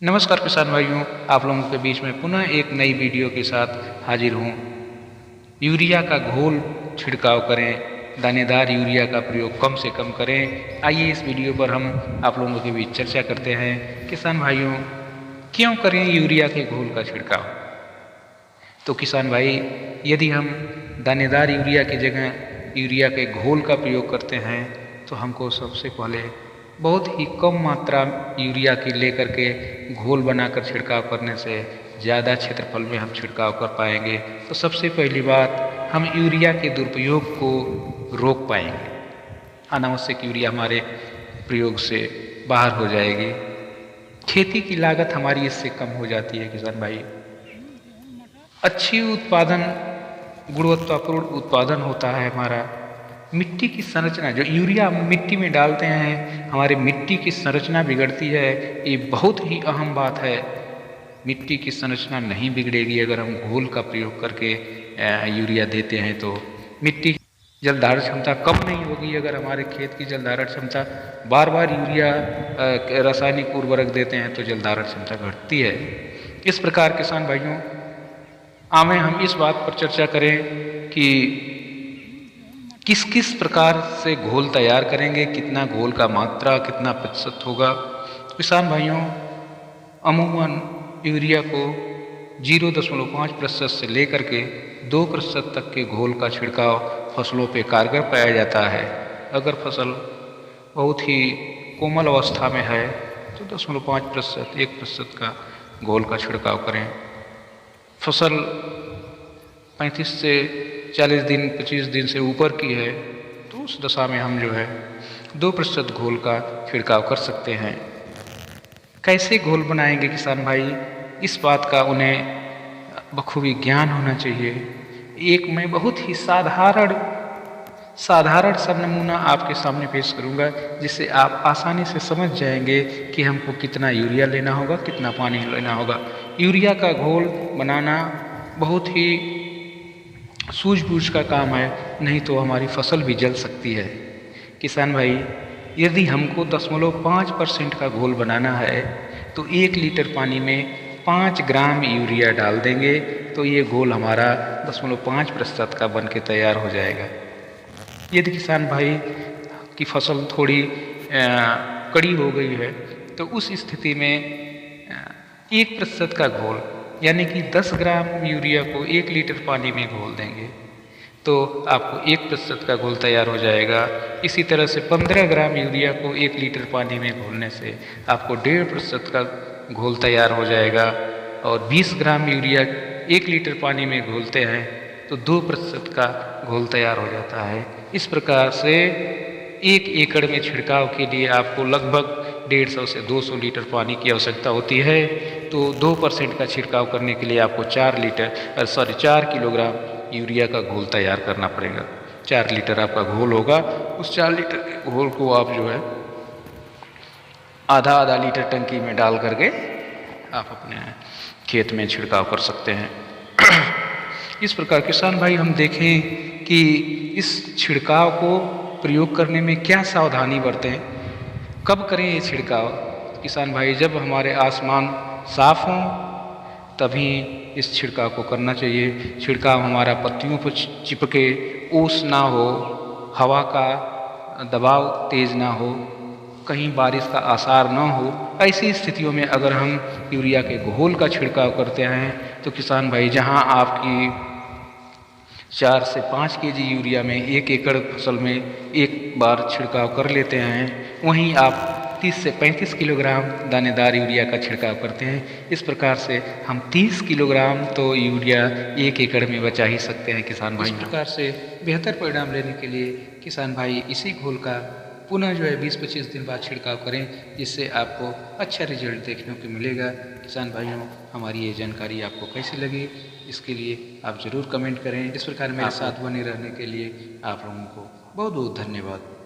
नमस्कार किसान भाइयों, आप लोगों के बीच में पुनः एक नई वीडियो के साथ हाजिर हूँ। यूरिया का घोल छिड़काव करें, दानेदार यूरिया का प्रयोग कम से कम करें। आइए इस वीडियो पर हम आप लोगों के बीच चर्चा करते हैं। किसान भाइयों, क्यों करें यूरिया के घोल का छिड़काव? तो किसान भाई, यदि हम दानेदार यूरिया की जगह यूरिया के घोल का प्रयोग करते हैं तो हमको सबसे पहले बहुत ही कम मात्रा यूरिया की लेकर के घोल बनाकर छिड़काव करने से ज़्यादा क्षेत्रफल में हम छिड़काव कर पाएंगे। तो सबसे पहली बात, हम यूरिया के दुरुपयोग को रोक पाएंगे। अनावश्यक यूरिया हमारे प्रयोग से बाहर हो जाएगी। खेती की लागत हमारी इससे कम हो जाती है किसान भाई। अच्छी उत्पादन, गुणवत्तापूर्ण उत्पादन होता है हमारा। मिट्टी की संरचना, जो यूरिया हम मिट्टी में डालते हैं, हमारी मिट्टी की संरचना बिगड़ती है। ये बहुत ही अहम बात है। मिट्टी की संरचना नहीं बिगड़ेगी अगर हम घोल का प्रयोग करके यूरिया देते हैं तो। मिट्टी की जलधारण क्षमता कम नहीं होगी अगर हमारे खेत की जलधारण क्षमता, बार बार यूरिया रासायनिक उर्वरक देते हैं तो जलधारण क्षमता घटती है। इस प्रकार किसान भाइयों, आगे हम इस बात पर चर्चा करें कि किस किस प्रकार से घोल तैयार करेंगे, कितना घोल का मात्रा, कितना प्रतिशत होगा। किसान भाइयों, अमूमन यूरिया को 0.5% से लेकर के 2% तक के घोल का छिड़काव फसलों पे कारगर पाया जाता है। अगर फसल बहुत ही कोमल अवस्था में है तो 0.5%, 1% का घोल का छिड़काव करें। फसल 35 से 40 दिन, 25 दिन से ऊपर की है तो उस दशा में हम जो है 2% घोल का छिड़काव कर सकते हैं। कैसे घोल बनाएंगे किसान भाई, इस बात का उन्हें बखूबी ज्ञान होना चाहिए। एक मैं बहुत ही साधारण सा नमूना आपके सामने पेश करूंगा, जिससे आप आसानी से समझ जाएंगे कि हमको कितना यूरिया लेना होगा, कितना पानी लेना होगा। यूरिया का घोल बनाना बहुत ही सूझबूझ का काम है, नहीं तो हमारी फसल भी जल सकती है। किसान भाई, यदि हमको 0.5% का घोल बनाना है तो 1 लीटर पानी में 5 ग्राम यूरिया डाल देंगे तो ये घोल हमारा 0.5% का बन के तैयार हो जाएगा। यदि किसान भाई की फसल थोड़ी कड़ी हो गई है तो उस स्थिति में 1% का घोल, यानी कि 10 ग्राम यूरिया को 1 लीटर पानी में घोल देंगे तो आपको 1% का घोल तैयार हो जाएगा। इसी तरह से 15 ग्राम यूरिया को 1 लीटर पानी में घोलने से आपको 1.5% का घोल तैयार हो जाएगा। और 20 ग्राम यूरिया 1 लीटर पानी में घोलते हैं तो 2% का घोल तैयार हो जाता है। इस प्रकार से 1 एकड़ में छिड़काव के लिए आपको लगभग 150 से 200 लीटर पानी की आवश्यकता होती है। तो 2% का छिड़काव करने के लिए आपको 4 किलोग्राम यूरिया का घोल तैयार करना पड़ेगा। 4 लीटर आपका घोल होगा, उस 4 लीटर के घोल को आप जो है आधा लीटर टंकी में डाल करके आप अपने खेत में छिड़काव कर सकते हैं। इस प्रकार किसान भाई, हम देखें कि इस छिड़काव को प्रयोग करने में क्या सावधानी बरतें, कब करें ये छिड़काव। किसान भाई, जब हमारे आसमान साफ हों तभी इस छिड़काव को करना चाहिए। छिड़काव हमारा पत्तियों पर चिपके, ओस ना हो, हवा का दबाव तेज ना हो, कहीं बारिश का आसार ना हो, ऐसी स्थितियों में अगर हम यूरिया के घोल का छिड़काव करते हैं तो किसान भाई, जहां आपकी 4 से 5 केजी यूरिया में 1 एकड़ फसल में एक बार छिड़काव कर लेते हैं, वहीं आप 30 से 35 किलोग्राम दानेदार यूरिया का छिड़काव करते हैं। इस प्रकार से हम 30 किलोग्राम तो यूरिया 1 एकड़ में बचा ही सकते हैं किसान भाई। इस प्रकार से बेहतर परिणाम लेने के लिए किसान भाई इसी घोल का पुनः जो है 20-25 दिन बाद छिड़काव करें, जिससे आपको अच्छा रिजल्ट देखने को मिलेगा। किसान भाइयों, हमारी ये जानकारी आपको कैसी लगी, इसके लिए आप ज़रूर कमेंट करें। इस प्रकार मेरे साथ बने रहने के लिए आप लोगों को बहुत बहुत धन्यवाद।